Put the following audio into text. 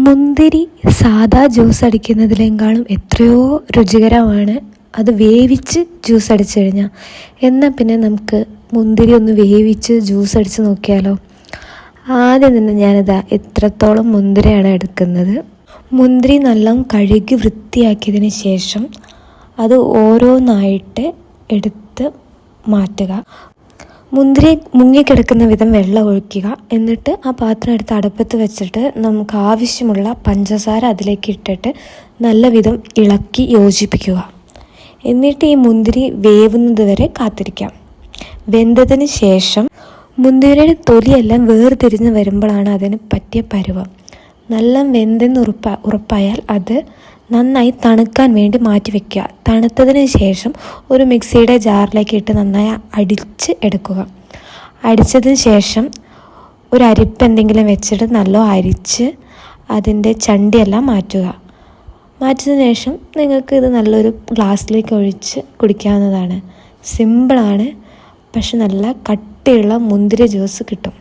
മുന്തിരി സാദാ ജ്യൂസ് അടിക്കുന്നതിനേക്കാളും എത്രയോ രുചികരമാണ് അത് വേവിച്ച് ജ്യൂസ് അടിച്ചു കഴിഞ്ഞാൽ. എന്നാൽ പിന്നെ നമുക്ക് മുന്തിരി ഒന്ന് വേവിച്ച് ജ്യൂസ് അടിച്ച് നോക്കിയാലോ. ആദ്യം തന്നെ ഞാനിതാ എത്രത്തോളം മുന്തിരിയാണ് എടുക്കുന്നത്. മുന്തിരി നല്ലോണം കഴുകി വൃത്തിയാക്കിയതിന് ശേഷം അത് ഓരോന്നായിട്ട് എടുത്ത് മാറ്റുക. മുന്തിരി മുങ്ങിക്കിടക്കുന്ന വിധം വെള്ളം ഒഴിക്കുക. എന്നിട്ട് ആ പാത്രം എടുത്ത് അടുപ്പത്ത് വെച്ചിട്ട് നമുക്ക് ആവശ്യമുള്ള പഞ്ചസാര അതിലേക്ക് ഇട്ടിട്ട് നല്ല വിധം ഇളക്കി യോജിപ്പിക്കുക. എന്നിട്ട് ഈ മുന്തിരി വേവുന്നത് വരെ കാത്തിരിക്കാം. വെന്തതിന് ശേഷം മുന്തിരിയുടെ തൊലിയെല്ലാം വേർതിരിഞ്ഞ് വരുമ്പോഴാണ് അതിന് പറ്റിയ പരുവം. നല്ല വെന്തെന്ന് ഉറപ്പായാൽ അത് നന്നായി തണുക്കാൻ വേണ്ടി മാറ്റി വയ്ക്കുക. തണുത്തതിന് ശേഷം ഒരു മിക്സിയുടെ ജാറിലേക്ക് ഇട്ട് നന്നായി അടിച്ച് എടുക്കുക. അടിച്ചതിന് ശേഷം ഒരു അരിപ്പ് എന്തെങ്കിലും വെച്ചിട്ട് നല്ല അരിച്ച് അതിൻ്റെ ചണ്ടിയെല്ലാം മാറ്റുക. മാറ്റിയതിന് ശേഷം നിങ്ങൾക്ക് ഇത് നല്ലൊരു ഗ്ലാസ്സിലേക്ക് ഒഴിച്ച് കുടിക്കാവുന്നതാണ്. സിമ്പിളാണ്, പക്ഷെ നല്ല കട്ടിയുള്ള മുന്തിരി ജ്യൂസ് കിട്ടും.